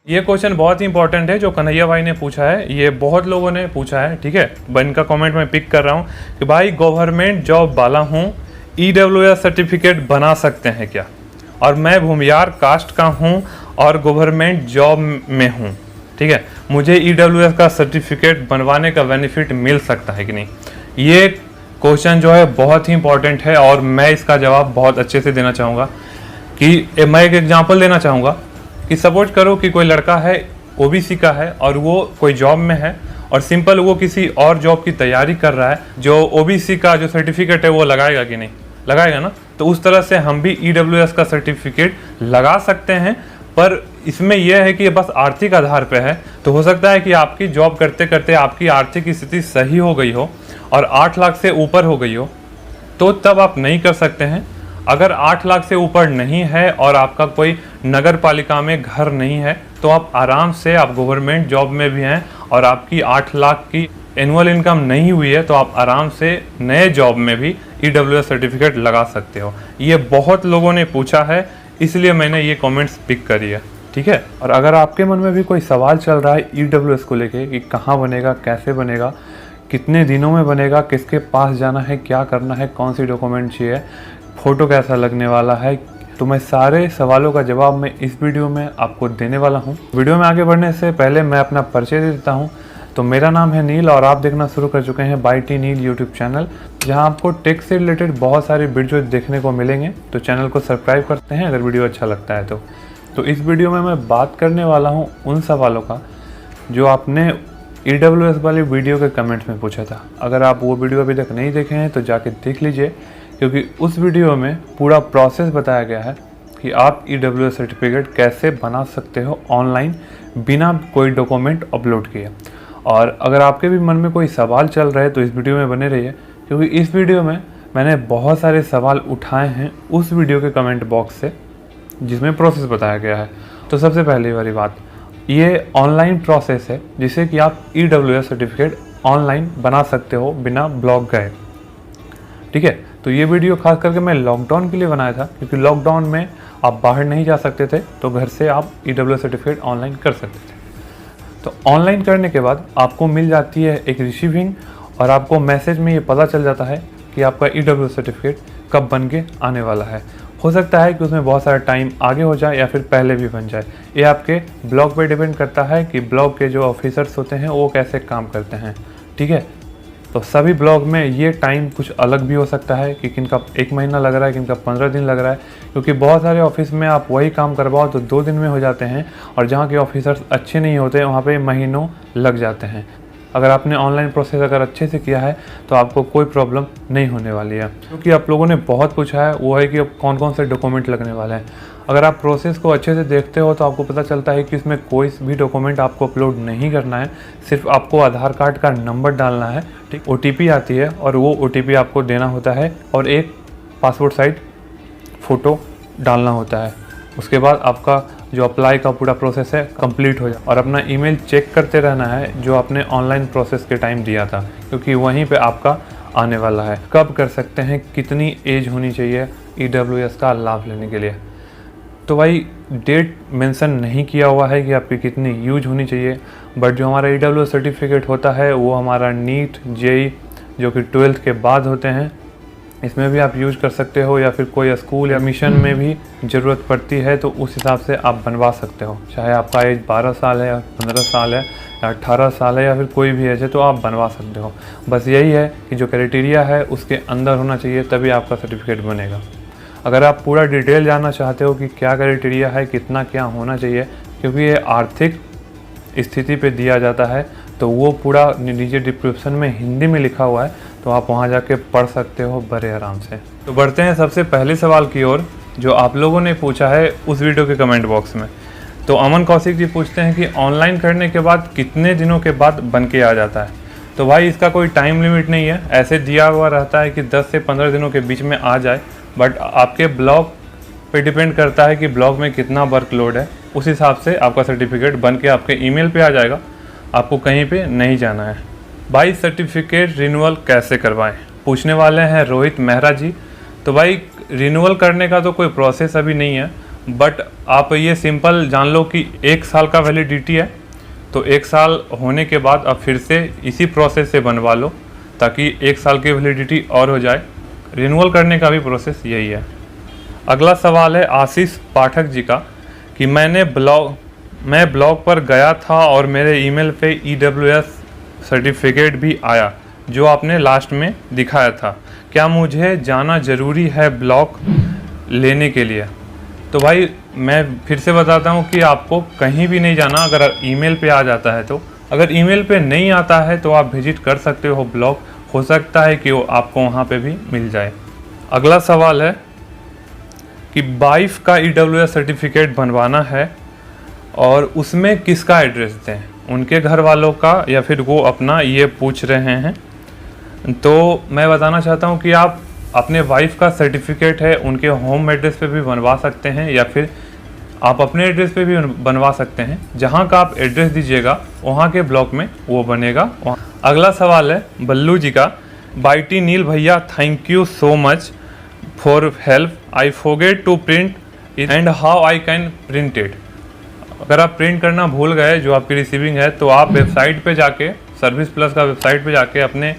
ये क्वेश्चन बहुत ही इंपॉर्टेंट है जो कन्हैया भाई ने पूछा है, ये बहुत लोगों ने पूछा है, ठीक है। इनका कमेंट मैं पिक कर रहा हूँ कि भाई गवर्नमेंट जॉब वाला हूँ, EWS सर्टिफिकेट बना सकते हैं क्या, और मैं भूमियार कास्ट का हूँ और गवर्नमेंट जॉब में हूँ, ठीक है, मुझे EWS का सर्टिफिकेट बनवाने का बेनिफिट मिल सकता है कि नहीं। ये क्वेश्चन जो है बहुत ही इंपॉर्टेंट है और मैं इसका जवाब बहुत अच्छे से देना चाहूँगा कि मैं एक एग्जांपल देना चाहूँगा कि सपोज करो कि कोई लड़का है, OBC का है और वो कोई जॉब में है और सिंपल वो किसी और जॉब की तैयारी कर रहा है, जो OBC का जो सर्टिफिकेट है वो लगाएगा कि नहीं, लगाएगा ना। तो उस तरह से हम भी EWS का सर्टिफिकेट लगा सकते हैं, पर इसमें यह है कि ये बस आर्थिक आधार पे है। तो हो सकता है कि आपकी जॉब करते करते आपकी आर्थिक स्थिति सही हो गई हो और 8 लाख से ऊपर हो गई हो, तो तब आप नहीं कर सकते हैं। अगर 8 लाख से ऊपर नहीं है और आपका कोई नगर पालिका में घर नहीं है, तो आप आराम से, आप गवर्नमेंट जॉब में भी हैं और आपकी 8 लाख की एनुअल इनकम नहीं हुई है, तो आप आराम से नए जॉब में भी EWS सर्टिफिकेट लगा सकते हो। ये बहुत लोगों ने पूछा है, इसलिए मैंने ये कमेंट्स पिक करी है, ठीक है। और अगर आपके मन में भी कोई सवाल चल रहा है EWS को लेके कि कहाँ बनेगा, कैसे बनेगा, कितने दिनों में बनेगा, किसके पास जाना है, क्या करना है, कौन सी डॉक्यूमेंट चाहिए, फ़ोटो कैसा लगने वाला है, तो मैं सारे सवालों का जवाब मैं इस वीडियो में आपको देने वाला हूं। वीडियो में आगे बढ़ने से पहले मैं अपना परिचय दे देता हूं। तो मेरा नाम है नील और आप देखना शुरू कर चुके हैं बाय टी नील यूट्यूब चैनल, जहां आपको टेक से रिलेटेड बहुत सारे वीडियो देखने को मिलेंगे। तो चैनल को सब्सक्राइब करते हैं अगर वीडियो अच्छा लगता है तो इस वीडियो में मैं बात करने वाला हूँ उन सवालों का जो आपने EWS वाली वीडियो के कमेंट्स में पूछा था। अगर आप वो वीडियो अभी तक नहीं देखे हैं तो जाके देख लीजिए, क्योंकि उस वीडियो में पूरा प्रोसेस बताया गया है कि आप EWS सर्टिफिकेट कैसे बना सकते हो ऑनलाइन बिना कोई डॉक्यूमेंट अपलोड किए। और अगर आपके भी मन में कोई सवाल चल रहा है तो इस वीडियो में बने रहिए, क्योंकि इस वीडियो में मैंने बहुत सारे सवाल उठाए हैं उस वीडियो के कमेंट बॉक्स से जिसमें प्रोसेस बताया गया है। तो सबसे पहली वाली बात, ये ऑनलाइन प्रोसेस है जिससे कि आप EWS सर्टिफिकेट ऑनलाइन बना सकते हो बिना ब्लॉग गए, ठीक है। तो ये वीडियो खास करके मैं लॉकडाउन के लिए बनाया था, क्योंकि लॉकडाउन में आप बाहर नहीं जा सकते थे, तो घर से आप EWS सर्टिफिकेट ऑनलाइन कर सकते थे। तो ऑनलाइन करने के बाद आपको मिल जाती है एक रिसीविंग और आपको मैसेज में ये पता चल जाता है कि आपका EWS सर्टिफिकेट कब बन के आने वाला है। हो सकता है कि उसमें बहुत सारा टाइम आगे हो जाए या फिर पहले भी बन जाए। ये आपके ब्लॉग पे डिपेंड करता है कि ब्लॉग के जो ऑफिसर्स होते हैं वो कैसे काम करते हैं, ठीक है। तो सभी ब्लॉग में ये टाइम कुछ अलग भी हो सकता है कि किनका 1 महीना लग रहा है, किनका 15 दिन लग रहा है, क्योंकि बहुत सारे ऑफिस में आप वही काम करवाओ तो 2 दिन में हो जाते हैं और जहाँ के ऑफिसर्स अच्छे नहीं होते वहाँ पे महीनों लग जाते हैं। अगर आपने ऑनलाइन प्रोसेस अगर अच्छे से किया है तो आपको कोई प्रॉब्लम नहीं होने वाली है। क्योंकि आप लोगों ने बहुत पूछा है वो है कि कौन कौन से डॉक्यूमेंट लगने वाले हैं। अगर आप प्रोसेस को अच्छे से देखते हो तो आपको पता चलता है कि इसमें कोई भी डॉक्यूमेंट आपको अपलोड नहीं करना है, सिर्फ आपको आधार कार्ड का नंबर डालना है, ठीक। OTP आती है और वो OTP आपको देना होता है और एक पासपोर्ट साइज फ़ोटो डालना होता है। उसके बाद आपका जो अप्लाई का पूरा प्रोसेस है कंप्लीट हो जाए और अपना ईमेल चेक करते रहना है जो आपने ऑनलाइन प्रोसेस के टाइम दिया था, क्योंकि वहीं पे आपका आने वाला है। कब कर सकते हैं, कितनी एज होनी चाहिए EWS का लाभ लेने के लिए, तो भाई डेट मेंशन नहीं किया हुआ है कि आपकी कितनी यूज होनी चाहिए। बट जो हमारा EWS सर्टिफिकेट होता है वो हमारा नीट JEE जो कि 12th के बाद होते हैं, इसमें भी आप यूज कर सकते हो, या फिर कोई स्कूल या मिशन में भी ज़रूरत पड़ती है तो उस हिसाब से आप बनवा सकते हो। चाहे आपका एज 12 साल है या 15 साल है या 18 साल है या फिर कोई भी एज है तो आप बनवा सकते हो। बस यही है कि जो क्राइटेरिया है उसके अंदर होना चाहिए, तभी आपका सर्टिफिकेट बनेगा। अगर आप पूरा डिटेल जानना चाहते हो कि क्या क्राइटेरिया है, कितना क्या होना चाहिए, क्योंकि ये आर्थिक स्थिति पे दिया जाता है, तो वो पूरा नीचे डिस्क्रिप्शन में हिंदी में लिखा हुआ है, तो आप वहाँ जाके पढ़ सकते हो बड़े आराम से। तो बढ़ते हैं सबसे पहले सवाल की ओर जो आप लोगों ने पूछा है उस वीडियो के कमेंट बॉक्स में। तो अमन कौशिक जी पूछते हैं कि ऑनलाइन करने के बाद कितने दिनों के बाद बन के आ जाता है। तो भाई इसका कोई टाइम लिमिट नहीं है, ऐसे दिया हुआ रहता है कि 10 से 15 दिनों के बीच में आ जाए, बट आपके ब्लॉग पे डिपेंड करता है कि ब्लॉग में कितना वर्कलोड है, उस हिसाब से आपका सर्टिफिकेट बन के आपके ईमेल पे आ जाएगा, आपको कहीं पे नहीं जाना है। भाई सर्टिफिकेट रिन्यूअल कैसे करवाएं, पूछने वाले हैं रोहित मेहरा जी। तो भाई रिन्यूअल करने का तो कोई प्रोसेस अभी नहीं है, बट आप ये सिंपल जान लो कि 1 साल का वैलिडिटी है, तो 1 साल होने के बाद अब फिर से इसी प्रोसेस से बनवा लो ताकि 1 साल की वैलिडिटी और हो जाए। रिन्यूअल करने का भी प्रोसेस यही है। अगला सवाल है आशीष पाठक जी का कि मैं ब्लॉग पर गया था और मेरे ईमेल पे EWS सर्टिफिकेट भी आया जो आपने लास्ट में दिखाया था, क्या मुझे जाना ज़रूरी है ब्लॉग लेने के लिए? तो भाई मैं फिर से बताता हूँ कि आपको कहीं भी नहीं जाना अगर ईमेल पे आ जाता है तो। अगर ईमेल पे नहीं आता है तो आप विजिट कर सकते हो ब्लॉग, हो सकता है कि वो आपको वहाँ पे भी मिल जाए। अगला सवाल है कि वाइफ का EWS सर्टिफिकेट बनवाना है और उसमें किसका एड्रेस दें, उनके घर वालों का या फिर वो अपना, ये पूछ रहे हैं। तो मैं बताना चाहता हूँ कि आप अपने वाइफ का सर्टिफिकेट है उनके होम एड्रेस पे भी बनवा सकते हैं या फिर आप अपने एड्रेस पे भी बनवा सकते हैं। जहाँ का आप एड्रेस दीजिएगा वहाँ के ब्लॉक में वो बनेगा। अगला सवाल है बल्लू जी का, बाईटी नील भैया thank you so much for help, I forget to print it and how I can print it. अगर आप प्रिंट करना भूल गए जो आपकी रिसीविंग है तो आप वेबसाइट पे जाके, सर्विस प्लस का वेबसाइट पे जाके अपने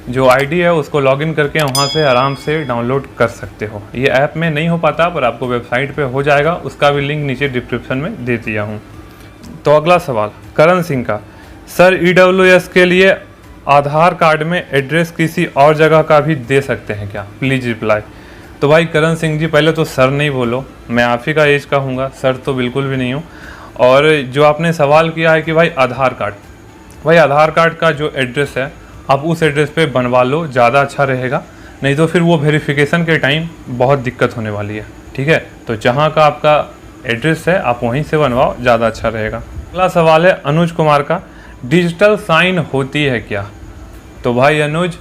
जो आईडी है उसको लॉगिन करके वहाँ से आराम से डाउनलोड कर सकते हो। ये ऐप में नहीं हो पाता पर आपको वेबसाइट पे हो जाएगा, उसका भी लिंक नीचे डिस्क्रिप्शन में दे दिया हूँ। तो अगला सवाल करण सिंह का, सर EWS के लिए आधार कार्ड में एड्रेस किसी और जगह का भी दे सकते हैं क्या, प्लीज़ रिप्लाई। तो भाई करण सिंह जी, पहले तो सर नहीं बोलो, मैं आप ही का एज का हूँगा, सर तो बिल्कुल भी नहीं हूँ। और जो आपने सवाल किया है कि भाई आधार कार्ड का जो एड्रेस है आप उस एड्रेस पे बनवा लो, ज़्यादा अच्छा रहेगा, नहीं तो फिर वो वेरिफिकेशन के टाइम बहुत दिक्कत होने वाली है। ठीक है, तो जहाँ का आपका एड्रेस है आप वहीं से बनवाओ, ज़्यादा अच्छा रहेगा। अगला सवाल है अनुज कुमार का, डिजिटल साइन होती है क्या? तो भाई अनुज,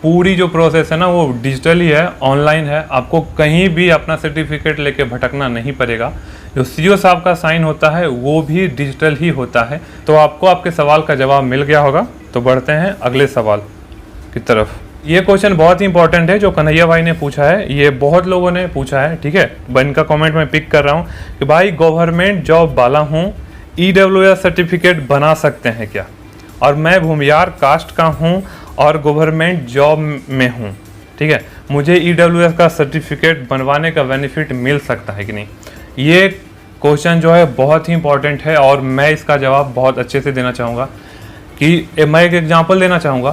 पूरी जो प्रोसेस है ना वो डिजिटल ही है, ऑनलाइन है, आपको कहीं भी अपना सर्टिफिकेट लेके भटकना नहीं पड़ेगा। जो CO साहब का साइन होता है वो भी डिजिटल ही होता है। तो आपको आपके सवाल का जवाब मिल गया होगा। तो बढ़ते हैं अगले सवाल की तरफ। ये क्वेश्चन बहुत ही इंपॉर्टेंट है जो कन्हैया भाई ने पूछा है, ये बहुत लोगों ने पूछा है। ठीक है, इनका कमेंट मैं पिक कर रहा हूँ कि भाई गवर्नमेंट जॉब वाला हूँ, EWS सर्टिफिकेट बना सकते हैं क्या? और मैं भूमियार कास्ट का हूँ और गवर्नमेंट जॉब में हूँ। ठीक है, मुझे EWS का सर्टिफिकेट बनवाने का बेनिफिट मिल सकता है कि नहीं? ये क्वेश्चन जो है बहुत ही इंपॉर्टेंट है और मैं इसका जवाब बहुत अच्छे से देना चाहूँगा। कि मैं एक एग्जांपल देना चाहूँगा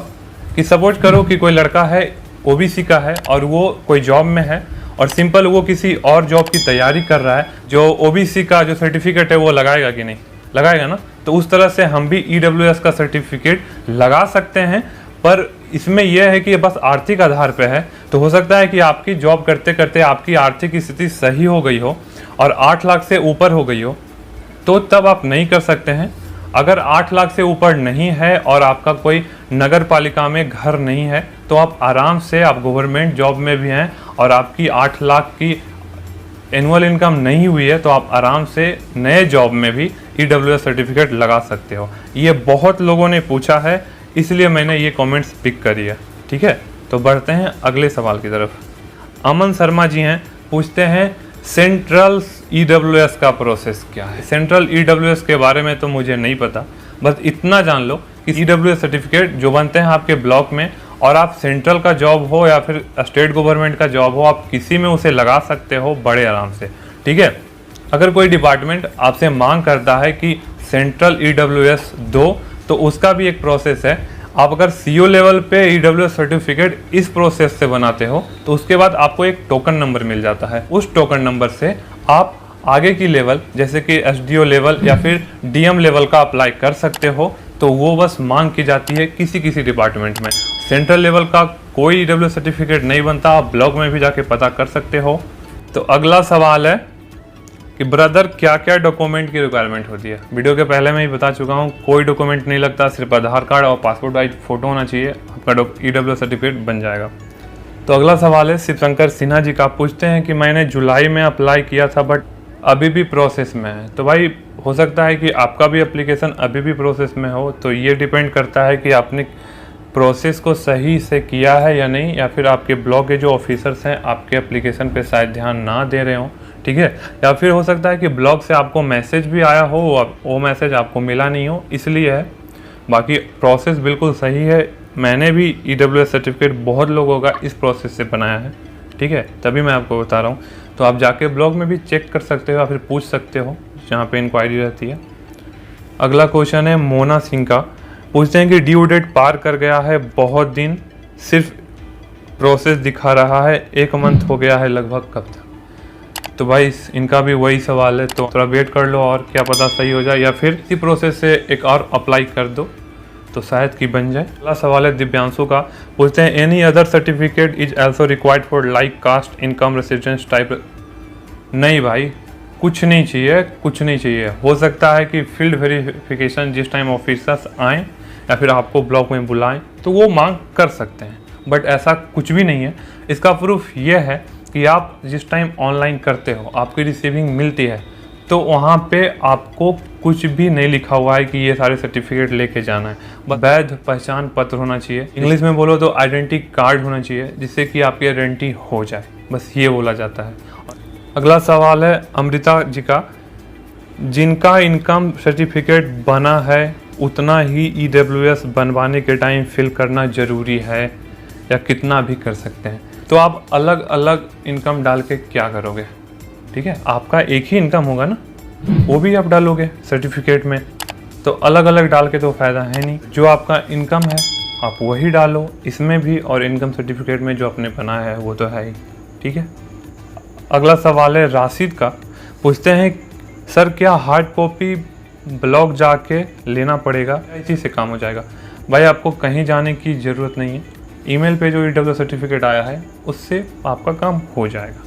कि सपोज करो कि कोई लड़का है, OBC का है और वो कोई जॉब में है और सिंपल वो किसी और जॉब की तैयारी कर रहा है, जो OBC का जो सर्टिफिकेट है वो लगाएगा कि नहीं? लगाएगा ना। तो उस तरह से हम भी EWS का सर्टिफिकेट लगा सकते हैं, पर इसमें यह है कि बस आर्थिक आधार पे है। तो हो सकता है कि आपकी जॉब करते करते आपकी आर्थिक स्थिति सही हो गई हो और 8 लाख से ऊपर हो गई हो, तो तब आप नहीं कर सकते हैं। अगर 8 लाख से ऊपर नहीं है और आपका कोई नगर पालिका में घर नहीं है तो आप आराम से, आप गवर्नमेंट जॉब में भी हैं और आपकी 8 लाख की एनुअल इनकम नहीं हुई है तो आप आराम से नए जॉब में भी EWS सर्टिफिकेट लगा सकते हो। ये बहुत लोगों ने पूछा है, इसलिए मैंने ये कमेंट्स पिक करी है। ठीक है, तो बढ़ते हैं अगले सवाल की तरफ। अमन शर्मा जी हैं, पूछते हैं सेंट्रल EWS का प्रोसेस क्या है? सेंट्रल EWS के बारे में तो मुझे नहीं पता, बस इतना जान लो कि EWS सर्टिफिकेट जो बनते हैं आपके ब्लॉक में, और आप सेंट्रल का जॉब हो या फिर स्टेट गवर्नमेंट का जॉब हो, आप किसी में उसे लगा सकते हो बड़े आराम से। ठीक है, अगर कोई डिपार्टमेंट आपसे मांग करता है कि सेंट्रल EWS दो, तो उसका भी एक प्रोसेस है। आप अगर CO लेवल पे EWS सर्टिफिकेट इस प्रोसेस से बनाते हो तो उसके बाद आपको एक टोकन नंबर मिल जाता है। उस टोकन नंबर से आप आगे की लेवल जैसे कि SDO लेवल या फिर DM लेवल का अप्लाई कर सकते हो। तो वो बस मांग की जाती है किसी किसी डिपार्टमेंट में। सेंट्रल लेवल का कोई EWS सर्टिफिकेट नहीं बनता, आप ब्लॉग में भी जाके पता कर सकते हो। तो अगला सवाल है कि ब्रदर क्या क्या डॉक्यूमेंट की रिक्वायरमेंट होती है? वीडियो के पहले मैं ही बता चुका हूँ, कोई डॉक्यूमेंट नहीं लगता, सिर्फ आधार कार्ड और पासपोर्ट साइज फ़ोटो होना चाहिए, आपका EWS सर्टिफिकेट बन जाएगा। तो अगला सवाल है शिवशंकर सिन्हा जी का, पूछते हैं कि मैंने जुलाई में अप्लाई किया था बट अभी भी प्रोसेस में है। तो भाई हो सकता है कि आपका भी एप्लीकेशन अभी भी प्रोसेस में हो, तो ये डिपेंड करता है कि आपने प्रोसेस को सही से किया है या नहीं, या फिर आपके ब्लॉक के जो ऑफिसर्स हैं आपके एप्लीकेशन पे शायद ध्यान ना दे रहे हों। ठीक है। या फिर हो सकता है कि ब्लॉग से आपको मैसेज भी आया हो, वो मैसेज आपको मिला नहीं हो, इसलिए है। बाकी प्रोसेस बिल्कुल सही है। मैंने भी EWS सर्टिफिकेट बहुत लोगों का इस प्रोसेस से बनाया है, ठीक है, तभी मैं आपको बता रहा हूँ। तो आप जाके ब्लॉग में भी चेक कर सकते हो या फिर पूछ सकते हो जहाँ पे इंक्वायरी रहती है। अगला क्वेश्चन है मोना सिंह का, पूछते हैं कि ड्यू डेट पार कर गया है बहुत दिन, सिर्फ प्रोसेस दिखा रहा है, 1 मंथ हो गया है लगभग, कब तक? तो भाई इनका भी वही सवाल है, तो थोड़ा वेट कर लो और क्या पता सही हो जाए, या फिर इसी प्रोसेस से एक और अप्लाई कर दो तो शायद कि बन जाए। अगला सवाल है दिव्यांशु का, पूछते हैं any other certificate is also required for like caste income residence type? नहीं भाई, कुछ नहीं चाहिए, कुछ नहीं चाहिए। हो सकता है कि फील्ड वेरिफिकेशन जिस टाइम ऑफिसर्स आएँ या फिर आपको ब्लॉक में बुलाएं तो वो मांग कर सकते हैं, बट ऐसा कुछ भी नहीं है। इसका प्रूफ ये है कि आप जिस टाइम ऑनलाइन करते हो, आपकी रिसीविंग मिलती है, तो वहाँ पे आपको कुछ भी नहीं लिखा हुआ है कि ये सारे सर्टिफिकेट लेके जाना है। वैध पहचान पत्र होना चाहिए, इंग्लिश में बोलो तो आइडेंटिटी कार्ड होना चाहिए, जिससे कि आपकी आइडेंटिटी हो जाए, बस ये बोला जाता है। अगला सवाल है अमृता जी का, जिनका इनकम सर्टिफिकेट बना है उतना ही EWS बनवाने के टाइम फिल करना ज़रूरी है या कितना भी कर सकते हैं? तो आप अलग अलग इनकम डाल के क्या करोगे? ठीक है, आपका एक ही इनकम होगा ना, वो भी आप डालोगे सर्टिफिकेट में, तो अलग अलग डाल के तो फ़ायदा है नहीं। जो आपका इनकम है आप वही डालो इसमें भी, और इनकम सर्टिफिकेट में जो आपने बनाया है वो तो है ही, ठीक है। अगला सवाल है राशिद का, पूछते हैं सर क्या हार्ड कॉपी ब्लॉग जाके लेना पड़ेगा, इसी से काम हो जाएगा? भाई आपको कहीं जाने की ज़रूरत नहीं है, ईमेल पे जो EWS सर्टिफिकेट आया है उससे आपका काम हो जाएगा।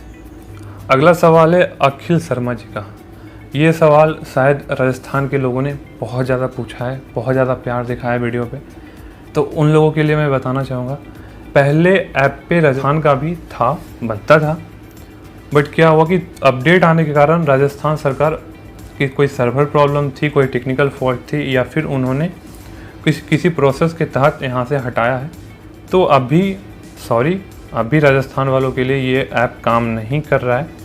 अगला सवाल है अखिल शर्मा जी का, ये सवाल शायद राजस्थान के लोगों ने बहुत ज़्यादा पूछा है, बहुत ज़्यादा प्यार दिखाया है वीडियो पे, तो उन लोगों के लिए मैं बताना चाहूँगा, पहले ऐप पे राजस्थान का भी था, बनता था, बट क्या हुआ कि अपडेट आने के कारण राजस्थान सरकार की कोई सर्वर प्रॉब्लम थी, कोई टेक्निकल फॉल्ट थी, या फिर उन्होंने किसी प्रोसेस के तहत यहाँ से हटाया है, तो अभी राजस्थान वालों के लिए ये ऐप काम नहीं कर रहा है।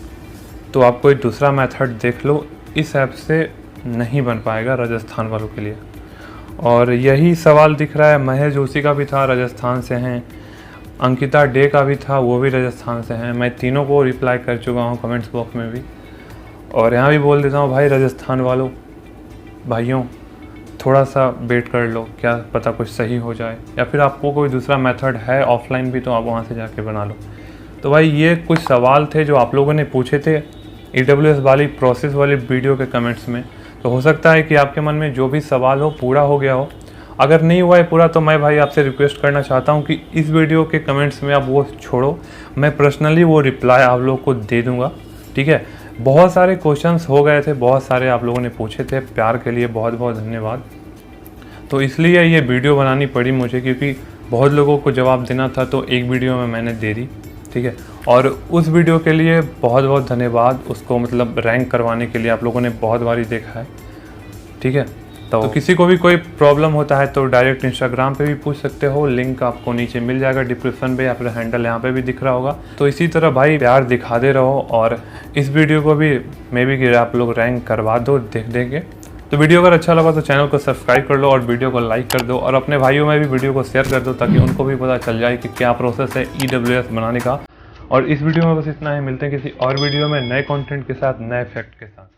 तो आप कोई दूसरा मेथड देख लो, इस ऐप से नहीं बन पाएगा राजस्थान वालों के लिए। और यही सवाल दिख रहा है महेश जोशी का भी था, राजस्थान से हैं, अंकिता डे का भी था, वो भी राजस्थान से हैं। मैं तीनों को रिप्लाई कर चुका हूँ कमेंट्स बॉक्स में भी, और यहाँ भी बोल देता हूँ भाई राजस्थान वालों भाइयों थोड़ा सा वेट कर लो, क्या पता कुछ सही हो जाए, या फिर आपको कोई दूसरा मेथड है ऑफलाइन भी तो आप वहाँ से जाके बना लो। तो भाई ये कुछ सवाल थे जो आप लोगों ने पूछे थे EWS वाली प्रोसेस वाली वीडियो के कमेंट्स में। तो हो सकता है कि आपके मन में जो भी सवाल हो पूरा हो गया हो, अगर नहीं हुआ है पूरा तो मैं भाई आपसे रिक्वेस्ट करना चाहता हूँ कि इस वीडियो के कमेंट्स में आप वो छोड़ो, मैं पर्सनली वो रिप्लाई आप लोग को दे दूँगा, ठीक है। बहुत सारे क्वेश्चंस हो गए थे, बहुत सारे आप लोगों ने पूछे थे, प्यार के लिए बहुत बहुत धन्यवाद। तो इसलिए ये वीडियो बनानी पड़ी मुझे, क्योंकि बहुत लोगों को जवाब देना था, तो एक वीडियो में मैंने दे दी, ठीक है। और उस वीडियो के लिए बहुत बहुत धन्यवाद, उसको मतलब रैंक करवाने के लिए आप लोगों ने बहुत बारी देखा है, ठीक है। तो किसी को भी कोई प्रॉब्लम होता है तो डायरेक्ट इंस्टाग्राम पे भी पूछ सकते हो, लिंक आपको नीचे मिल जाएगा डिस्क्रिप्शन पे, या फिर हैंडल यहाँ पे भी दिख रहा होगा। तो इसी तरह भाई प्यार दिखाते रहो, और इस वीडियो को भी मे बी कि आप लोग रैंक करवा दो देख देंगे। तो वीडियो अगर अच्छा लगा तो चैनल को सब्सक्राइब कर लो और वीडियो को लाइक कर दो, और अपने भाइयों में भी वीडियो को शेयर कर दो ताकि उनको भी पता चल जाए कि क्या प्रोसेस है EWS बनाने का। और इस वीडियो में बस इतना ही, मिलते हैं किसी और वीडियो में नए कंटेंट के साथ, नए फैक्ट के साथ।